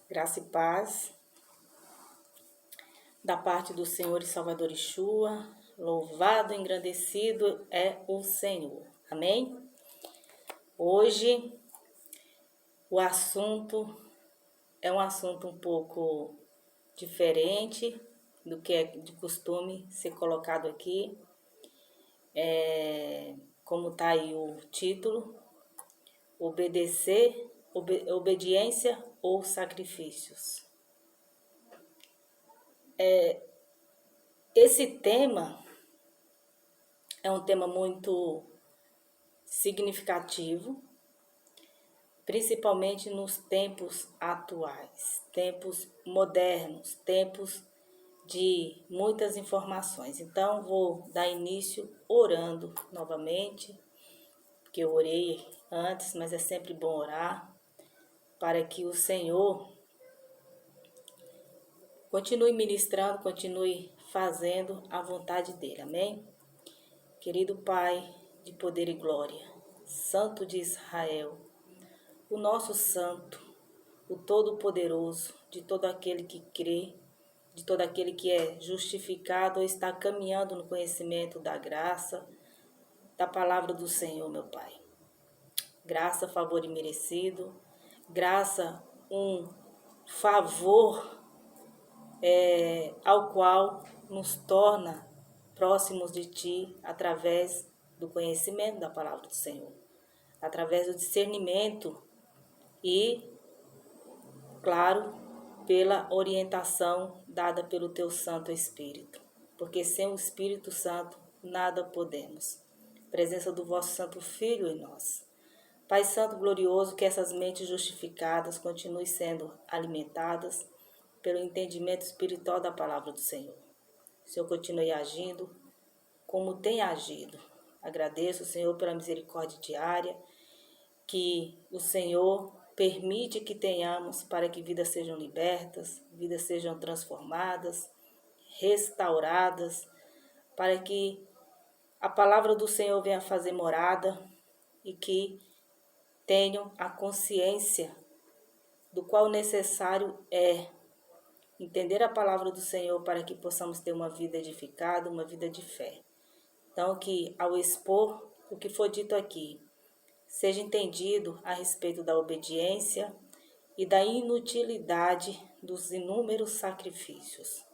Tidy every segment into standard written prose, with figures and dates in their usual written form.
Graça e paz da parte do Senhor e Salvador Yeshua. Louvado e engrandecido é o Senhor. Amém? Hoje o assunto é um assunto um pouco diferente do que é de costume ser colocado aqui. Como está aí o título, obediência ou sacrifícios. Esse tema é um tema muito significativo, principalmente nos tempos atuais, tempos modernos, tempos de muitas informações. Então, vou dar início orando novamente, porque eu orei antes, mas é sempre bom orar, para que o Senhor continue ministrando, continue fazendo a vontade dele. Amém? Querido Pai de poder e glória, Santo de Israel, o nosso Santo, o Todo-Poderoso, de todo aquele que crê, de todo aquele que é justificado ou está caminhando no conhecimento da graça, da palavra do Senhor, meu Pai. Graça, favor imerecido, graça, um favor ao qual nos torna próximos de Ti através do conhecimento da palavra do Senhor, através do discernimento e, claro, pela orientação dada pelo Teu Santo Espírito, porque sem o Espírito Santo nada podemos. Presença do vosso Santo Filho em nós. Pai Santo glorioso, que essas mentes justificadas continuem sendo alimentadas pelo entendimento espiritual da palavra do Senhor. O Senhor continue agindo como tem agido. Agradeço, Senhor, pela misericórdia diária que o Senhor permite que tenhamos para que vidas sejam libertas, vidas sejam transformadas, restauradas, para que a palavra do Senhor venha fazer morada e que tenham a consciência do qual necessário é entender a palavra do Senhor para que possamos ter uma vida edificada, uma vida de fé. Então, que ao expor o que foi dito aqui, seja entendido a respeito da obediência e da inutilidade dos inúmeros sacrifícios.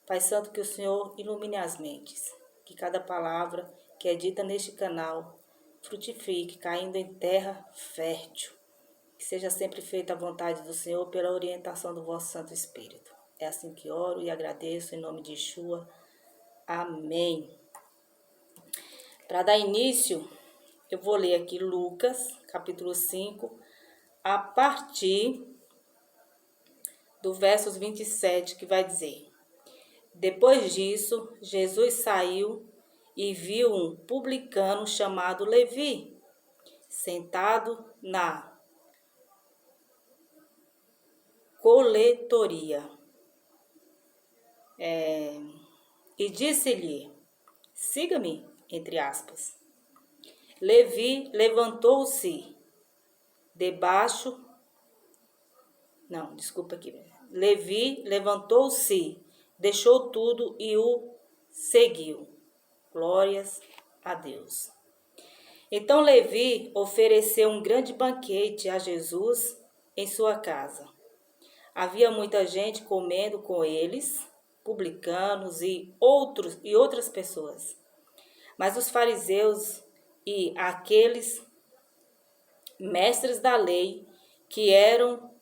Pai Santo, que o Senhor ilumine as mentes, que cada palavra que é dita neste canal frutifique, caindo em terra fértil, que seja sempre feita a vontade do Senhor pela orientação do vosso Santo Espírito. É assim que oro e agradeço em nome de Yeshua. Amém. Para dar início, eu vou ler aqui Lucas, capítulo 5, a partir do versos 27, que vai dizer: Depois disso, Jesus saiu e viu um publicano chamado Levi, sentado na coletoria. E disse-lhe: Siga-me, entre aspas. Levi levantou-se Levi levantou-se, deixou tudo e o seguiu. Glórias a Deus. Então Levi ofereceu um grande banquete a Jesus em sua casa. Havia muita gente comendo com eles, publicanos e outras pessoas. Mas os fariseus e aqueles mestres da lei que eram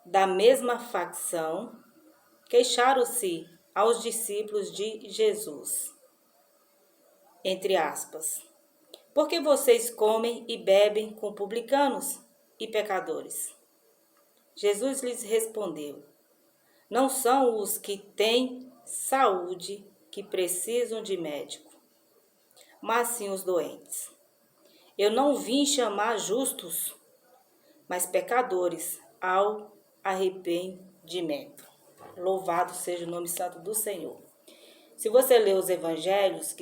da mesma facção queixaram-se aos discípulos de Jesus, entre aspas, por que vocês comem e bebem com publicanos e pecadores? Jesus lhes respondeu: Não são os que têm saúde que precisam de médico, mas sim os doentes. Eu não vim chamar justos, mas pecadores ao arrependimento. Louvado seja o nome santo do Senhor. Se você ler os evangelhos,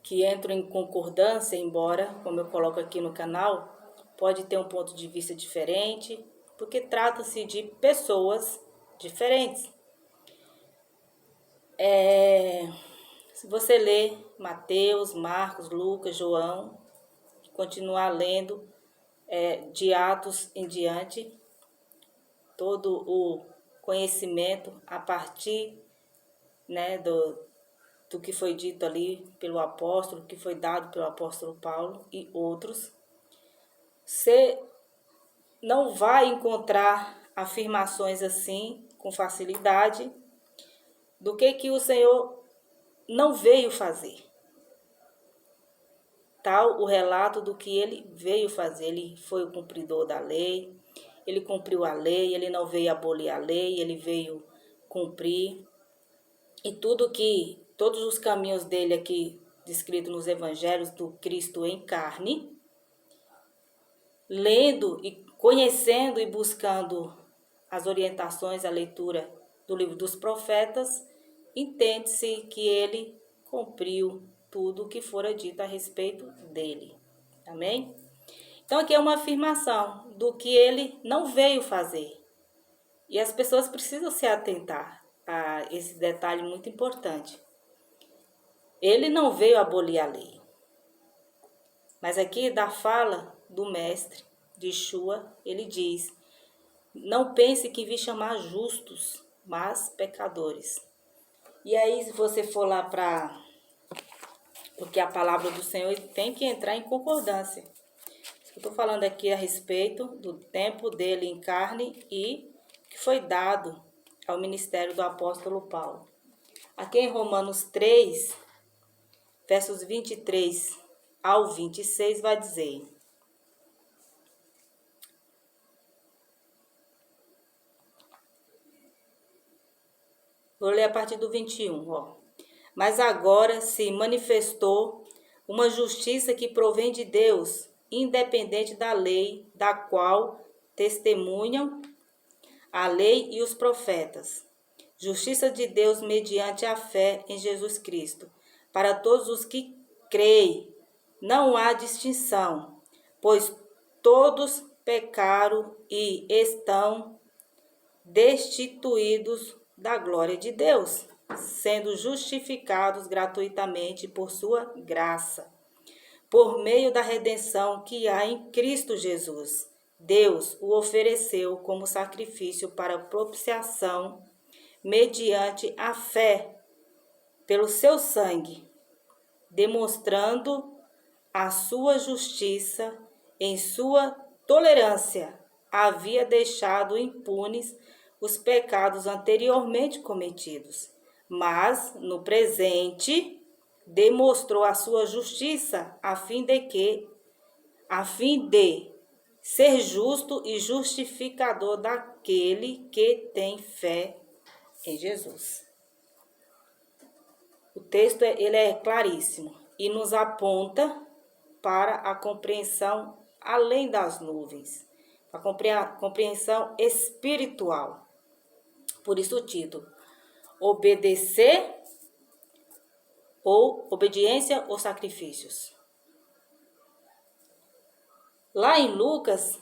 que entram em concordância, embora, como eu coloco aqui no canal, pode ter um ponto de vista diferente, porque trata-se de pessoas diferentes. Se você ler Mateus, Marcos, Lucas, João, continuar lendo de Atos em diante, todo o conhecimento a partir, né, do que foi dito ali pelo apóstolo, que foi dado pelo apóstolo Paulo e outros, você não vai encontrar afirmações assim com facilidade do que o Senhor não veio fazer. Tal o relato do que ele veio fazer. Ele foi o cumpridor da lei, ele cumpriu a lei, ele não veio abolir a lei, ele veio cumprir. E todos os caminhos dele aqui, descritos nos evangelhos do Cristo em carne, lendo e conhecendo e buscando as orientações, a leitura do livro dos profetas, entende-se que ele cumpriu tudo o que fora dito a respeito dele. Amém? Então aqui é uma afirmação do que ele não veio fazer. E as pessoas precisam se atentar a esse detalhe muito importante. Ele não veio abolir a lei. Mas aqui da fala do mestre de Yeshua, ele diz: não pense que vim chamar justos, mas pecadores. E aí, se você for lá para... Porque a palavra do Senhor tem que entrar em concordância. Eu estou falando aqui a respeito do tempo dele em carne e que foi dado ao ministério do apóstolo Paulo. Aqui em Romanos 3, versos 23 ao 26, vai dizer: vou ler a partir do 21, ó. Mas agora se manifestou uma justiça que provém de Deus, independente da lei, da qual testemunham a lei e os profetas. Justiça de Deus mediante a fé em Jesus Cristo. Para todos os que creem, não há distinção, pois todos pecaram e estão destituídos da glória de Deus, sendo justificados gratuitamente por sua graça, por meio da redenção que há em Cristo Jesus. Deus o ofereceu como sacrifício para propiciação, mediante a fé, pelo seu sangue, demonstrando a sua justiça. Em sua tolerância, havia deixado impunes os pecados anteriormente cometidos, mas no presente demonstrou a sua justiça a fim de ser justo e justificador daquele que tem fé em Jesus. O texto ele é claríssimo e nos aponta para a compreensão além das nuvens, a compreensão espiritual. Por isso o título: obedecer ou obediência ou sacrifícios. Lá em Lucas,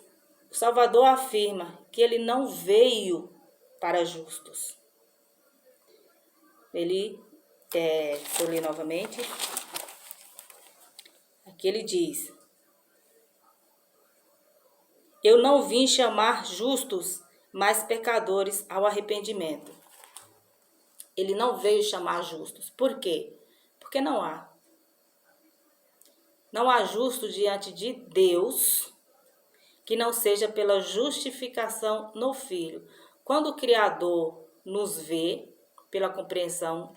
o Salvador afirma que ele não veio para justos. Vou ler novamente. Aqui ele diz: eu não vim chamar justos, mas pecadores ao arrependimento. Ele não veio chamar justos. Por quê? Porque não há. Não há justo diante de Deus que não seja pela justificação no Filho. Quando o Criador nos vê, pela compreensão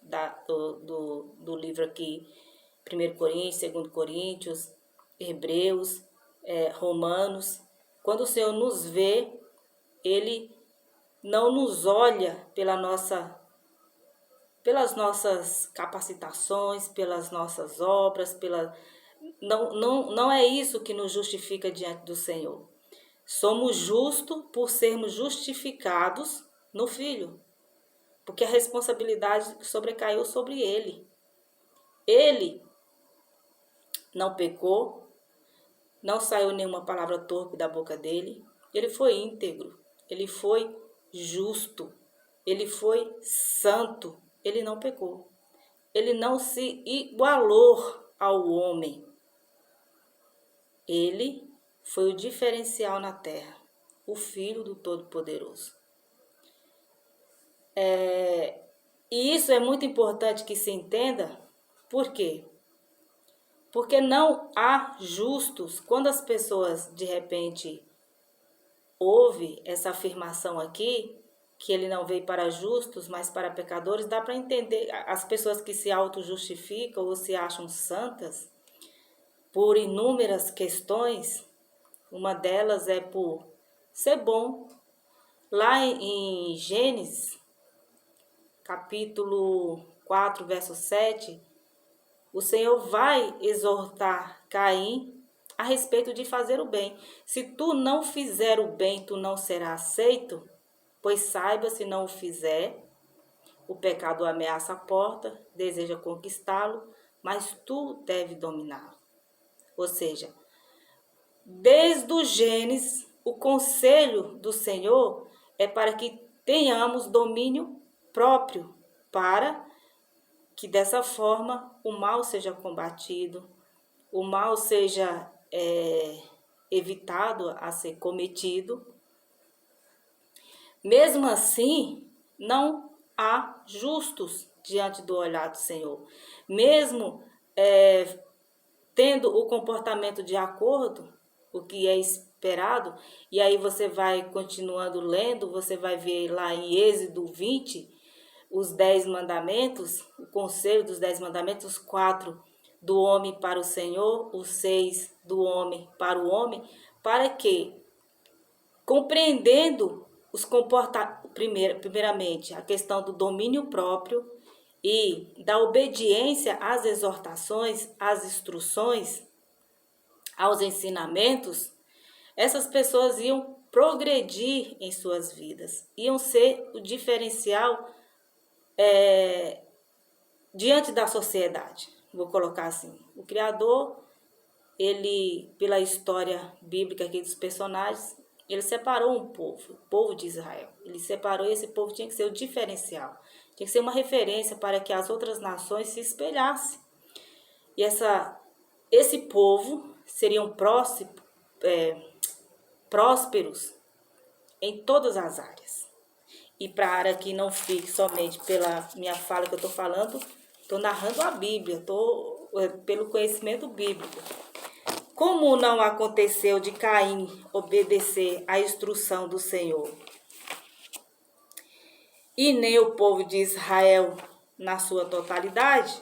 do livro aqui, 1 Coríntios, 2 Coríntios, Hebreus, Romanos, quando o Senhor nos vê, Ele não nos olha pelas nossas capacitações, pelas nossas obras, não é isso que nos justifica diante do Senhor. Somos justos por sermos justificados no Filho, porque a responsabilidade sobrecaiu sobre Ele. Ele não pecou, não saiu nenhuma palavra torpe da boca dele, ele foi íntegro, ele foi justo, ele foi santo, ele não pecou. Ele não se igualou ao homem. Ele foi o diferencial na terra, o Filho do Todo-Poderoso. E isso é muito importante que se entenda. Por quê? Porque não há justos. Quando as pessoas, de repente, ouvem essa afirmação aqui, que ele não veio para justos, mas para pecadores, dá para entender. As pessoas que se auto-justificam ou se acham santas, por inúmeras questões, uma delas é por ser bom. Lá em Gênesis, capítulo 4, verso 7, o Senhor vai exortar Caim a respeito de fazer o bem. Se tu não fizer o bem, tu não serás aceito, pois saiba, se não o fizer, o pecado ameaça a porta, deseja conquistá-lo, mas tu deve dominá-lo. Ou seja, desde o Gênesis, o conselho do Senhor é para que tenhamos domínio próprio, para que dessa forma o mal seja combatido, o mal seja evitado a ser cometido. Mesmo assim, não há justos diante do olhar do Senhor. Mesmo tendo o comportamento de acordo, o que é esperado, e aí você vai continuando lendo, você vai ver lá em Êxodo 20, os 10 mandamentos, o conselho dos 10 mandamentos, os 4 do homem para o Senhor, os 6 do homem para o homem, para que, compreendendo os comportamentos, primeiramente, a questão do domínio próprio e da obediência às exortações, às instruções, aos ensinamentos, essas pessoas iam progredir em suas vidas, iam ser o diferencial diante da sociedade. Vou colocar assim, o Criador, ele, pela história bíblica aqui dos personagens, ele separou um povo, o povo de Israel. Ele separou, e esse povo tinha que ser o diferencial, tinha que ser uma referência para que as outras nações se espelhassem. E esse povo seriam prósperos em todas as áreas. E para que não fique somente pela minha fala que eu estou falando, estou narrando a Bíblia, estou pelo conhecimento bíblico. Como não aconteceu de Caim obedecer à instrução do Senhor, e nem o povo de Israel na sua totalidade,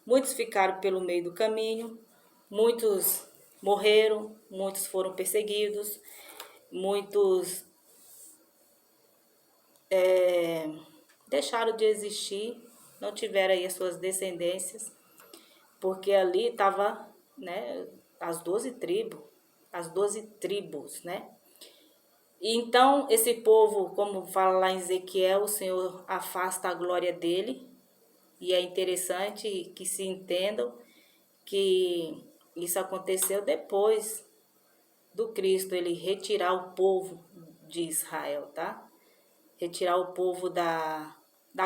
muitos ficaram pelo meio do caminho, muitos morreram, muitos foram perseguidos, muitos deixaram de existir, não tiveram aí as suas descendências, porque ali estava, né, as 12 tribos, né? E então, esse povo, como fala lá em Ezequiel, o Senhor afasta a glória dele, e é interessante que se entendam que isso aconteceu depois do Cristo, ele retirar o povo de Israel, tá? Retirar o povo da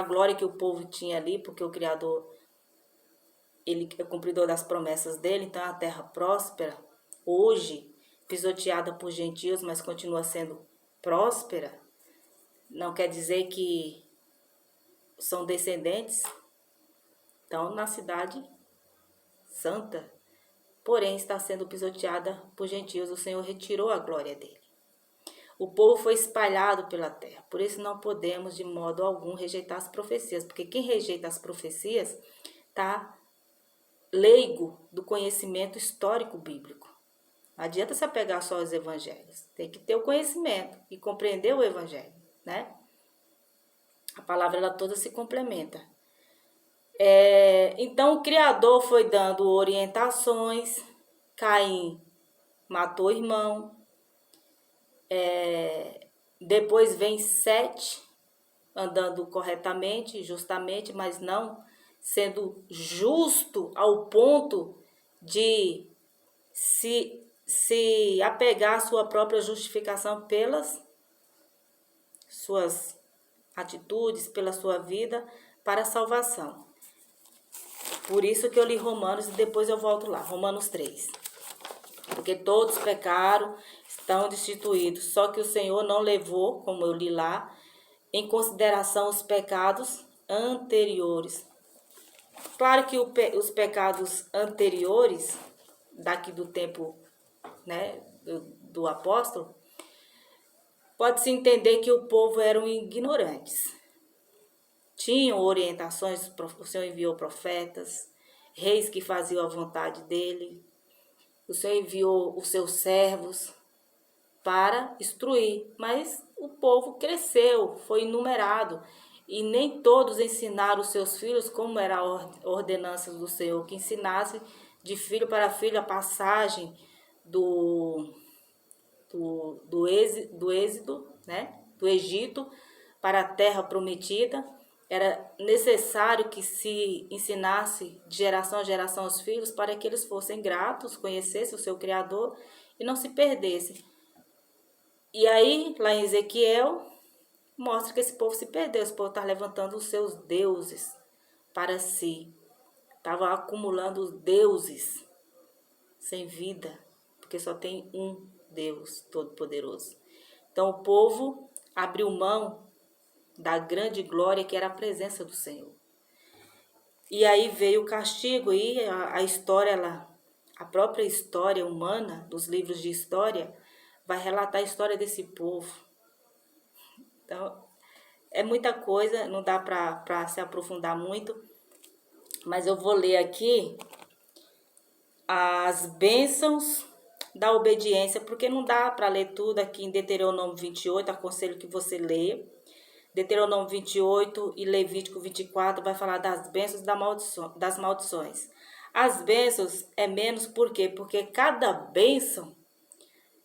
glória que o povo tinha ali, porque o Criador, ele é cumpridor das promessas dele, então a terra próspera, hoje pisoteada por gentios, mas continua sendo próspera, não quer dizer que são descendentes, estão na cidade santa, porém está sendo pisoteada por gentios, o Senhor retirou a glória dele. O povo foi espalhado pela terra, por isso não podemos de modo algum rejeitar as profecias, porque quem rejeita as profecias está leigo do conhecimento histórico bíblico. Não adianta se apegar só aos evangelhos, tem que ter o conhecimento e compreender o evangelho, né? A palavra ela toda se complementa. Então o Criador foi dando orientações, Caim matou o irmão, depois vem Sete andando corretamente, justamente, mas não sendo justo ao ponto de se se apegar à sua própria justificação pelas suas atitudes, pela sua vida, para a salvação. Por isso que eu li Romanos e depois eu volto lá, Romanos 3. Porque todos pecaram, estão destituídos, só que o Senhor não levou, como eu li lá, em consideração os pecados anteriores. Claro que os pecados anteriores, daqui do tempo, né, do apóstolo, pode-se entender que o povo eram ignorantes. Tinham orientações, o Senhor enviou profetas, reis que faziam a vontade dele. O Senhor enviou os seus servos para instruir, mas o povo cresceu, foi numerado. E nem todos ensinaram os seus filhos como era a ordenança do Senhor, que ensinasse de filho para filho a passagem do êxodo, né? Do Egito para a terra prometida. Era necessário que se ensinasse de geração a geração aos filhos para que eles fossem gratos, conhecessem o seu Criador e não se perdessem. E aí, lá em Ezequiel, mostra que esse povo se perdeu. Esse povo está levantando os seus deuses para si. Estava acumulando os deuses sem vida, porque só tem um Deus Todo-Poderoso. Então o povo abriu mão da grande glória que era a presença do Senhor. E aí veio o castigo e a história, a própria história humana, dos livros de história, vai relatar a história desse povo. Então, é muita coisa, não dá para se aprofundar muito, mas eu vou ler aqui as bênçãos da obediência, porque não dá para ler tudo aqui em Deuteronômio 28, aconselho que você leia. Deuteronômio 28 e Levítico 24 vai falar das bênçãos e das maldições. As bênçãos é menos por quê? Porque cada bênção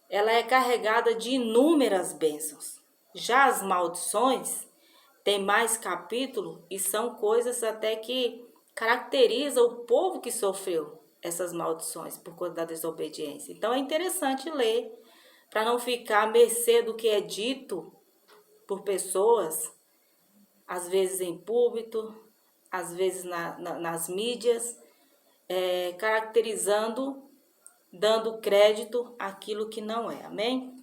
ela é carregada de inúmeras bênçãos. Já as maldições tem mais capítulo e são coisas até que caracterizam o povo que sofreu essas maldições por conta da desobediência. Então é interessante ler para não ficar à mercê do que é dito por pessoas, às vezes em púlpito, às vezes nas mídias, caracterizando, dando crédito àquilo que não é. Amém?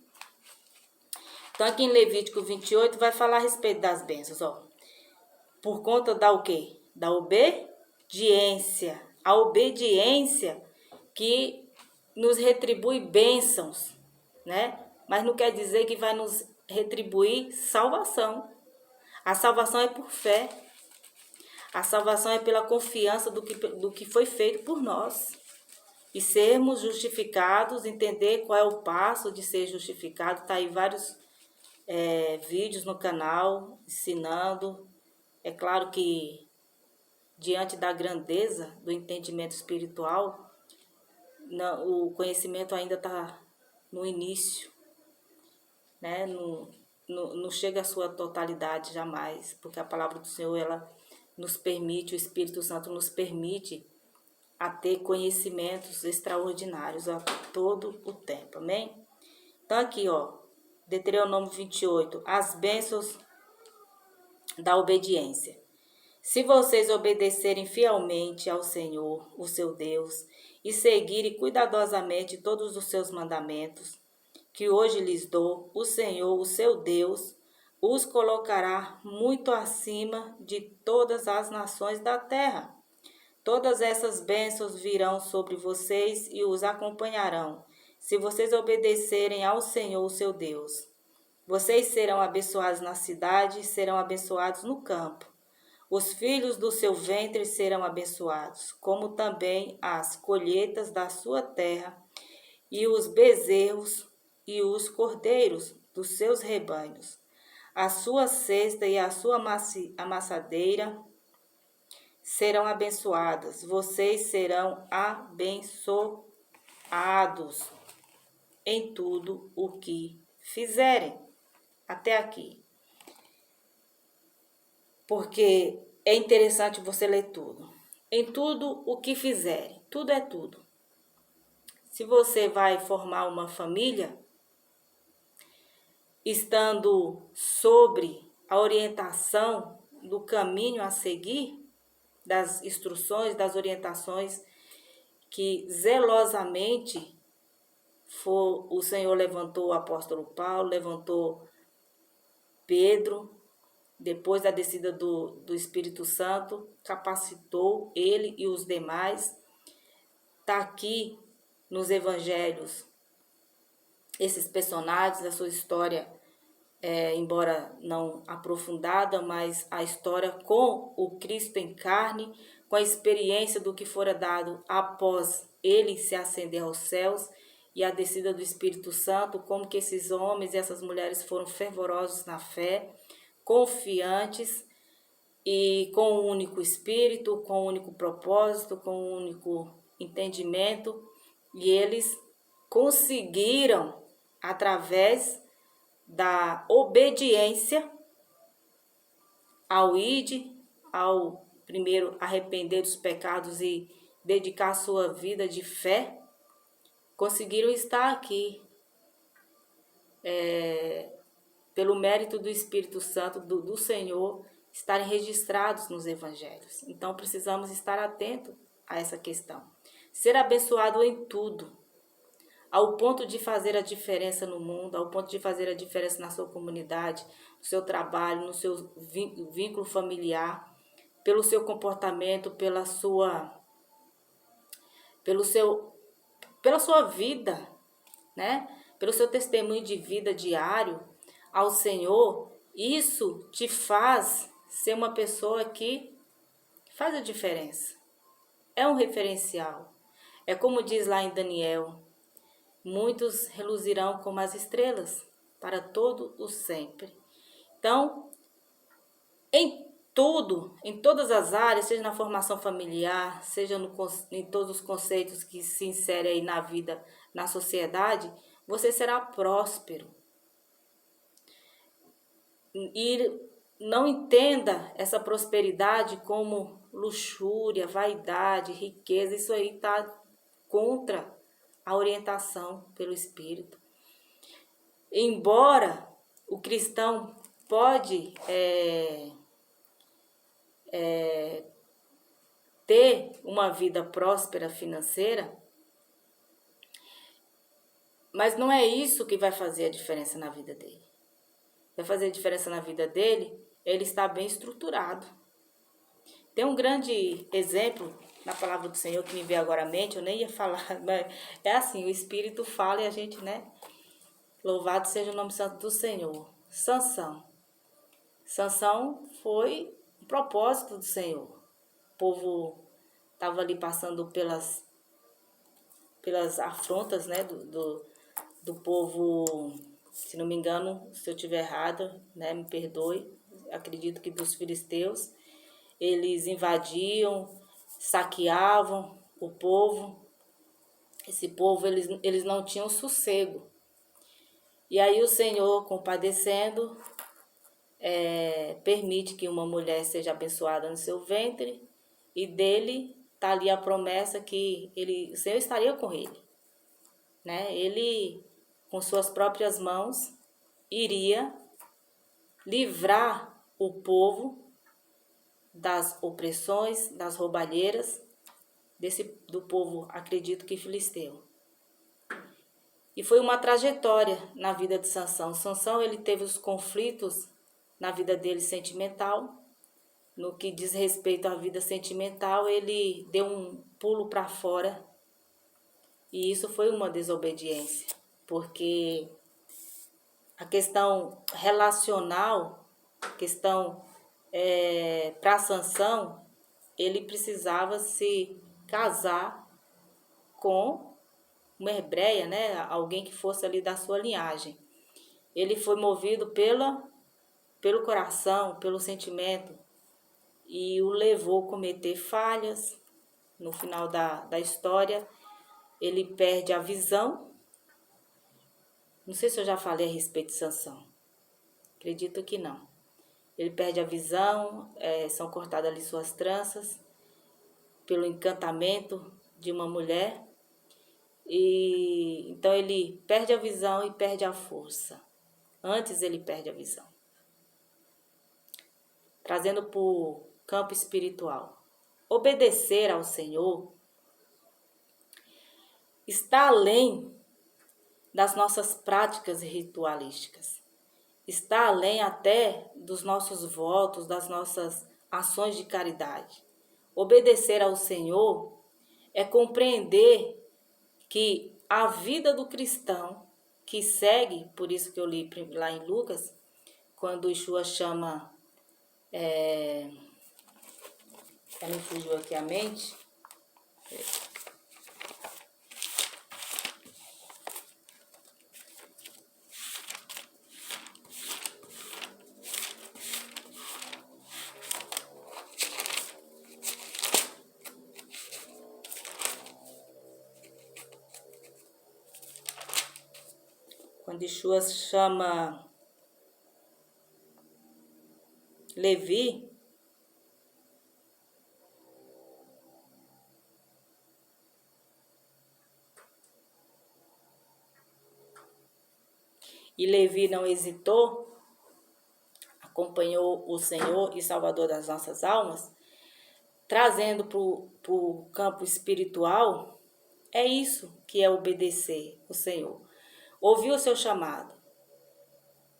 Então aqui em Levítico 28 vai falar a respeito das bênçãos, ó. Por conta da o quê? Da obediência. A obediência que nos retribui bênçãos, né? Mas não quer dizer que vai nos retribuir salvação. A salvação é por fé. A salvação é pela confiança do que foi feito por nós. E sermos justificados, entender qual é o passo de ser justificado. Tá aí vários vídeos no canal ensinando. É claro que diante da grandeza do entendimento espiritual, o conhecimento ainda está no início, né? Não chega à sua totalidade jamais, porque a palavra do Senhor, ela nos permite, o Espírito Santo nos permite a ter conhecimentos extraordinários a todo o tempo, amém? Então aqui, ó, Deuteronômio 28, as bênçãos da obediência. Se vocês obedecerem fielmente ao Senhor, o seu Deus, e seguirem cuidadosamente todos os seus mandamentos, que hoje lhes dou, o Senhor, o seu Deus, os colocará muito acima de todas as nações da terra. Todas essas bênçãos virão sobre vocês e os acompanharão, se vocês obedecerem ao Senhor, o seu Deus. Vocês serão abençoados na cidade e serão abençoados no campo. Os filhos do seu ventre serão abençoados, como também as colheitas da sua terra, e os bezerros e os cordeiros dos seus rebanhos. A sua cesta e a sua amassadeira serão abençoadas. Vocês serão abençoados em tudo o que fizerem. Até aqui. Porque é interessante você ler tudo. Em tudo o que fizerem. Tudo é tudo. se você vai formar uma família, estando sobre a orientação do caminho a seguir, das instruções, das orientações que zelosamente o Senhor levantou o apóstolo Paulo, levantou Pedro, depois da descida do Espírito Santo, capacitou ele e os demais. Está aqui nos evangelhos esses personagens, a sua história, embora não aprofundada, mas a história com o Cristo em carne, com a experiência do que fora dado após ele se ascender aos céus e a descida do Espírito Santo, como que esses homens e essas mulheres foram fervorosos na fé, confiantes e com um único espírito, com um único propósito, com um único entendimento, e eles conseguiram, através da obediência ao ao primeiro arrepender dos pecados e dedicar sua vida de fé, conseguiram estar aqui, pelo mérito do Espírito Santo, do Senhor, estarem registrados nos evangelhos. Então precisamos estar atentos a essa questão. Ser abençoado em tudo, ao ponto de fazer a diferença no mundo, ao ponto de fazer a diferença na sua comunidade, no seu trabalho, no seu vínculo familiar, pelo seu comportamento, pela sua vida, né? Pelo seu testemunho de vida diário ao Senhor, isso te faz ser uma pessoa que faz a diferença. É um referencial. É como diz lá em Daniel: muitos reluzirão como as estrelas para todo o sempre. Então, em tudo, em todas as áreas, seja na formação familiar, seja em todos os conceitos que se inserem aí na vida, na sociedade, você será próspero. E não entenda essa prosperidade como luxúria, vaidade, riqueza. Isso aí está contra a orientação pelo Espírito. Embora o cristão pode ter uma vida próspera financeira, mas não é isso que vai fazer a diferença na vida dele. Vai fazer a diferença na vida dele, ele está bem estruturado. Tem um grande exemplo na palavra do Senhor que me veio agora à mente, eu nem ia falar, mas é assim, o Espírito fala e a gente, né? Louvado seja o nome santo do Senhor. Sansão foi um propósito do Senhor. O povo estava ali passando pelas afrontas, né, do povo, se não me engano, se eu estiver errado, né, me perdoe, acredito que dos filisteus. Eles invadiam, saqueavam o povo. Esse povo, eles não tinham sossego. E aí o Senhor, compadecendo, permite que uma mulher seja abençoada no seu ventre, e dele está ali a promessa que o Senhor estaria com ele, né? Ele, com suas próprias mãos, iria livrar o povo das opressões, das roubalheiras do povo, acredito que filisteu. E foi uma trajetória na vida de Sansão. Sansão, ele teve os conflitos na vida dele sentimental. No que diz respeito à vida sentimental, ele deu um pulo para fora. E isso foi uma desobediência, porque a questão relacional, para Sansão, ele precisava se casar com uma hebreia, né? Alguém que fosse ali da sua linhagem. Ele foi movido pelo coração, pelo sentimento, e o levou a cometer falhas. No final da história, ele perde a visão. Não sei se eu já falei a respeito de Sansão. Acredito que não. Ele perde a visão, são cortadas ali suas tranças pelo encantamento de uma mulher. E então ele perde a visão e perde a força. Antes ele perde a visão. Trazendo para o campo espiritual. Obedecer ao Senhor está além das nossas práticas ritualísticas. Está além até dos nossos votos, das nossas ações de caridade. Obedecer ao Senhor é compreender que a vida do cristão que segue, por isso que eu li lá em Lucas, quando Yeshua chama, já me fugiu aqui a mente, quando Yeshua chama Levi, e Levi não hesitou, acompanhou o Senhor e Salvador das nossas almas, trazendo para o campo espiritual, é isso que é obedecer o Senhor. Ouvir o seu chamado.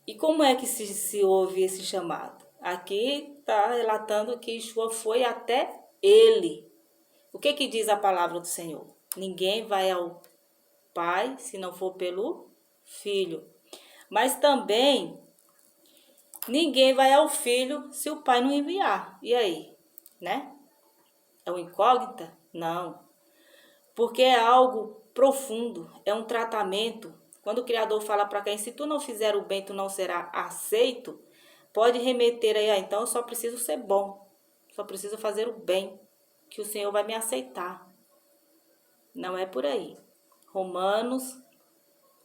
E como é que se ouve esse chamado? Aqui está relatando que Yeshua foi até ele. O que diz a palavra do Senhor? Ninguém vai ao Pai se não for pelo Filho. Mas também ninguém vai ao Filho se o Pai não enviar. E aí? Né? É uma incógnita? Não. Porque é algo profundo, é um tratamento. Quando o Criador fala para quem, se tu não fizer o bem, tu não será aceito, pode remeter aí, então eu só preciso ser bom, só preciso fazer o bem, que o Senhor vai me aceitar. Não é por aí. Romanos,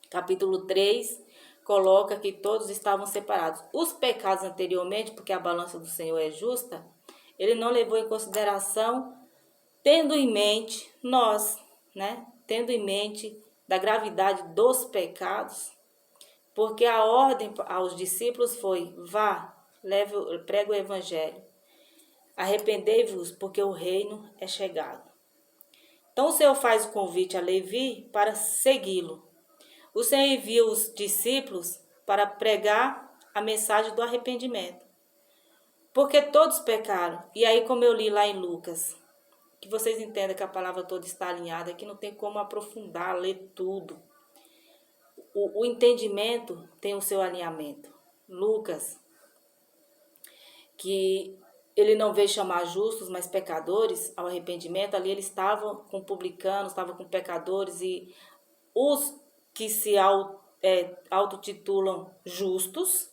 capítulo 3, coloca que todos estavam separados. Os pecados anteriormente, porque a balança do Senhor é justa, ele não levou em consideração, tendo em mente nós, né? Tendo em mente da gravidade dos pecados, porque a ordem aos discípulos foi: vá, prega o evangelho, arrependei-vos, porque o reino é chegado. Então o Senhor faz o convite a Levi para segui-lo. O Senhor envia os discípulos para pregar a mensagem do arrependimento, porque todos pecaram. E aí, como eu li lá em Lucas, que vocês entendam que a palavra toda está alinhada, que não tem como aprofundar, ler tudo. O entendimento tem o seu alinhamento. Lucas, que ele não veio chamar justos, mas pecadores ao arrependimento, ali ele estava com publicanos, estava com pecadores, e os que se autotitulam justos,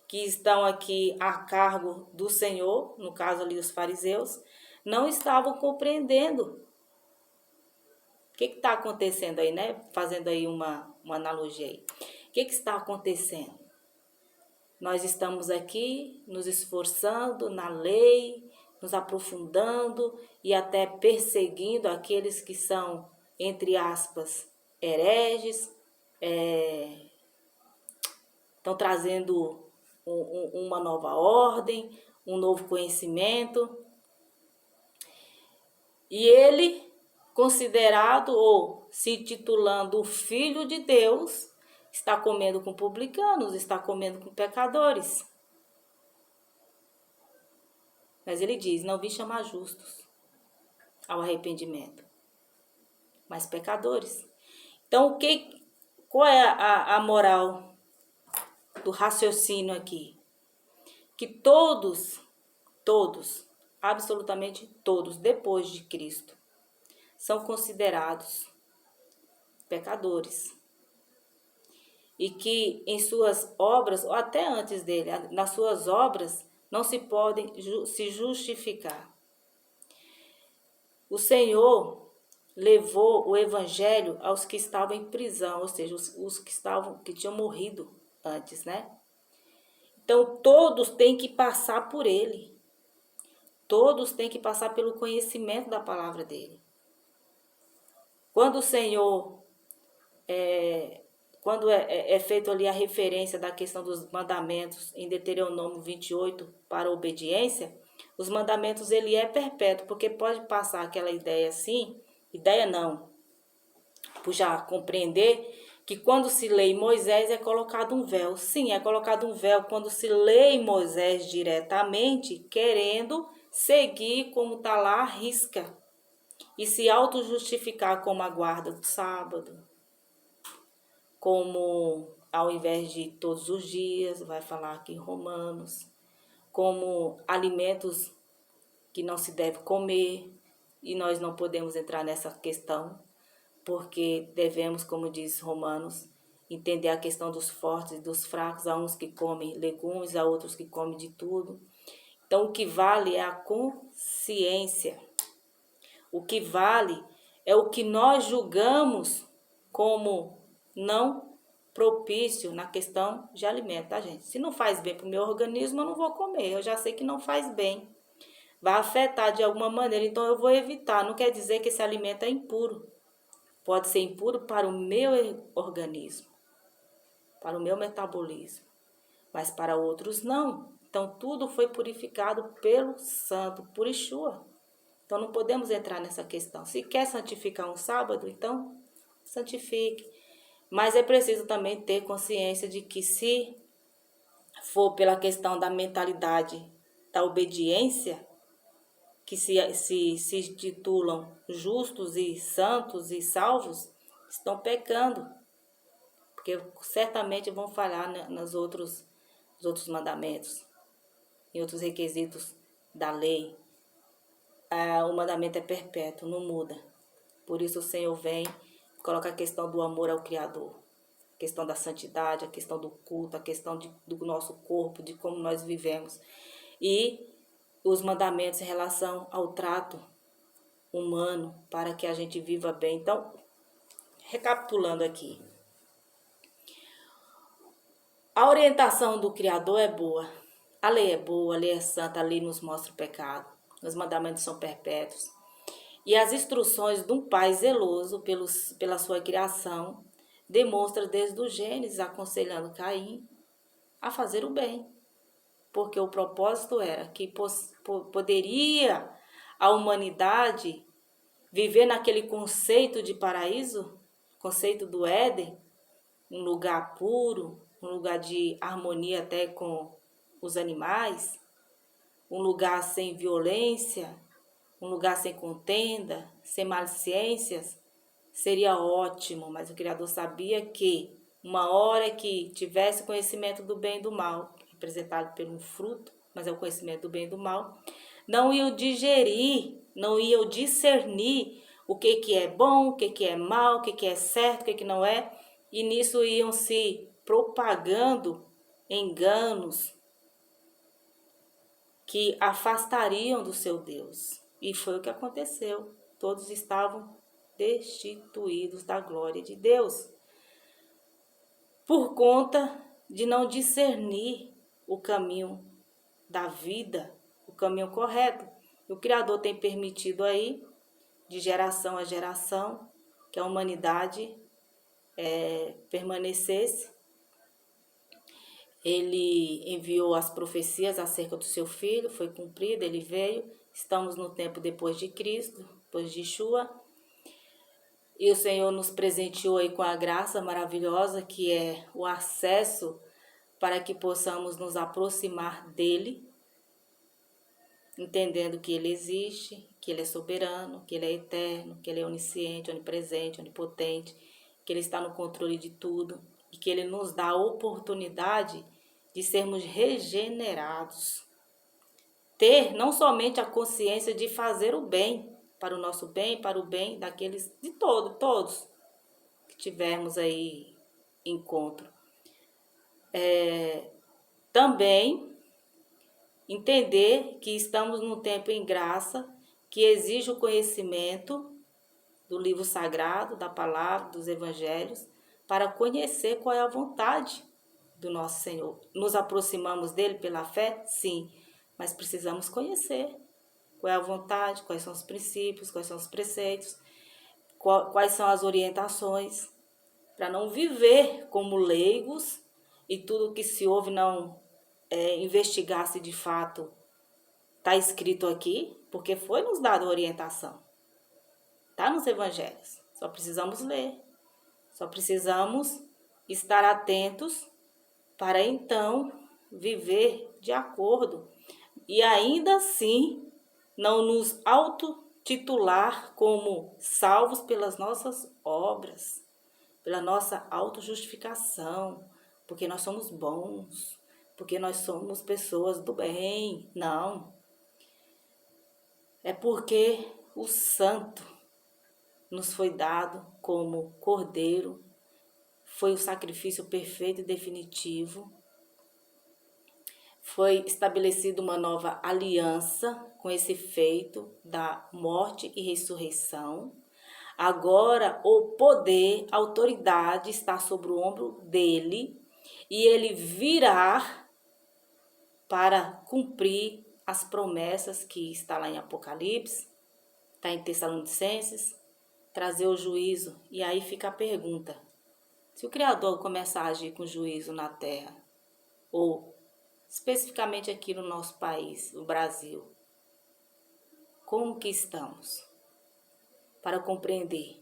que estão aqui a cargo do Senhor, no caso ali os fariseus, não estavam compreendendo o que está acontecendo aí, né? Fazendo aí uma analogia aí. O que está acontecendo? Nós estamos aqui nos esforçando na lei, nos aprofundando e até perseguindo aqueles que são, entre aspas, hereges, estão trazendo uma nova ordem, um novo conhecimento. E ele, considerado ou se titulando o Filho de Deus, está comendo com publicanos, está comendo com pecadores. Mas ele diz: não vim chamar justos ao arrependimento, mas pecadores. Então, qual é a moral do raciocínio aqui? Que todos, absolutamente todos, depois de Cristo, são considerados pecadores. E que em suas obras, ou até antes dele, nas suas obras, não se podem se justificar. O Senhor levou o evangelho aos que estavam em prisão, ou seja, os que tinham morrido antes, né? Então, todos têm que passar por ele. Todos têm que passar pelo conhecimento da palavra dele. Quando o Senhor, quando é feito ali a referência da questão dos mandamentos em Deuteronômio 28 para a obediência, os mandamentos ele é perpétuo, porque pode passar aquela ideia assim, ideia não, por já compreender que quando se lê em Moisés é colocado um véu. Sim, é colocado um véu quando se lê em Moisés diretamente, querendo seguir como está lá a risca e se auto-justificar como a guarda do sábado, como ao invés de todos os dias, vai falar aqui em Romanos, como alimentos que não se deve comer, e nós não podemos entrar nessa questão, porque devemos, como diz Romanos, entender a questão dos fortes e dos fracos, há uns que comem legumes, há outros que comem de tudo. Então, o que vale é a consciência. O que vale é o que nós julgamos como não propício na questão de alimento, tá, gente? Se não faz bem para o meu organismo, eu não vou comer. Eu já sei que não faz bem. Vai afetar de alguma maneira, então eu vou evitar. Não quer dizer que esse alimento é impuro. Pode ser impuro para o meu organismo, para o meu metabolismo, mas para outros não. Então tudo foi purificado pelo santo, por Yeshua. Então não podemos entrar nessa questão. Se quer santificar um sábado, então santifique. Mas é preciso também ter consciência de que se for pela questão da mentalidade da obediência, que se titulam justos e santos e salvos, estão pecando. Porque certamente vão falhar nos outros mandamentos, em outros requisitos da lei. O mandamento é perpétuo, não muda. Por isso o Senhor vem e coloca a questão do amor ao Criador, a questão da santidade, a questão do culto, a questão do nosso corpo, de como nós vivemos. E os mandamentos em relação ao trato humano, para que a gente viva bem. Então, recapitulando aqui. A orientação do Criador é boa. A lei é boa, a lei é santa, a lei nos mostra o pecado. Os mandamentos são perpétuos. E as instruções de um pai zeloso pela sua criação demonstra desde o Gênesis aconselhando Caim a fazer o bem. Porque o propósito era que poderia a humanidade viver naquele conceito de paraíso, conceito do Éden, um lugar puro, um lugar de harmonia até com os animais, um lugar sem violência, um lugar sem contenda, sem maledicências, seria ótimo, mas o Criador sabia que uma hora que tivesse conhecimento do bem e do mal, representado pelo fruto, mas é o conhecimento do bem e do mal, não iam digerir, não iam discernir o que é bom, o que é mal, o que é certo, o que não é, e nisso iam se propagando enganos que afastariam do seu Deus. E foi o que aconteceu. Todos estavam destituídos da glória de Deus, por conta de não discernir o caminho da vida, o caminho correto. O Criador tem permitido aí, de geração a geração, que a humanidade permanecesse. Ele enviou as profecias acerca do seu filho, foi cumprido, ele veio. Estamos no tempo depois de Cristo, depois de Yeshua. E o Senhor nos presenteou aí com a graça maravilhosa que é o acesso para que possamos nos aproximar dele, entendendo que ele existe, que ele é soberano, que ele é eterno, que ele é onisciente, onipresente, onipotente, que ele está no controle de tudo e que ele nos dá a oportunidade de sermos regenerados. Ter não somente a consciência de fazer o bem, para o nosso bem, para o bem daqueles, de todos que tivermos aí encontro. Também entender que estamos num tempo em graça, que exige o conhecimento do livro sagrado, da palavra, dos evangelhos, para conhecer qual é a vontade do nosso Senhor. Nos aproximamos dele pela fé? Sim, mas precisamos conhecer qual é a vontade, quais são os princípios, quais são os preceitos. quais são as orientações, para não viver como leigos e tudo que se ouve não investigar se de fato está escrito aqui, porque foi nos dada orientação. Está nos evangelhos. Só precisamos ler. Só precisamos estar atentos para então viver de acordo. E ainda assim não nos autotitular como salvos pelas nossas obras, pela nossa autojustificação, porque nós somos bons, porque nós somos pessoas do bem. Não. É porque o santo nos foi dado como cordeiro, foi o sacrifício perfeito e definitivo. Foi estabelecida uma nova aliança com esse feito da morte e ressurreição. Agora o poder, a autoridade está sobre o ombro dele e ele virá para cumprir as promessas que está lá em Apocalipse, está em Tessalonicenses, trazer o juízo. E aí fica a pergunta: se o Criador começar a agir com juízo na terra, ou especificamente aqui no nosso país, o Brasil, como que estamos para compreender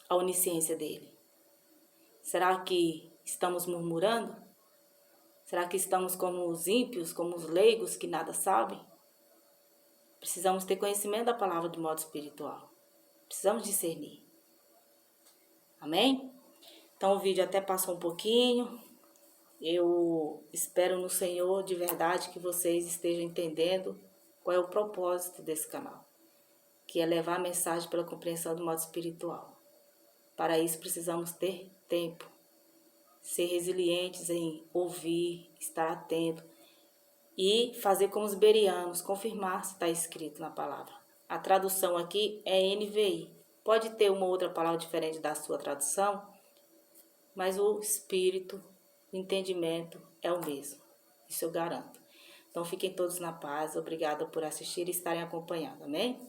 a onisciência dele? Será que estamos murmurando? Será que estamos como os ímpios, como os leigos que nada sabem? Precisamos ter conhecimento da palavra de modo espiritual. Precisamos discernir. Amém? Então o vídeo até passou um pouquinho. Eu espero no Senhor de verdade que vocês estejam entendendo qual é o propósito desse canal, que é levar a mensagem pela compreensão do modo espiritual. Para isso precisamos ter tempo, ser resilientes em ouvir, estar atento e fazer como os bereanos, confirmar se está escrito na palavra. A tradução aqui é NVI. Pode ter uma outra palavra diferente da sua tradução, mas o espírito, o entendimento é o mesmo. Isso eu garanto. Então fiquem todos na paz. Obrigada por assistir e estarem acompanhando. Amém?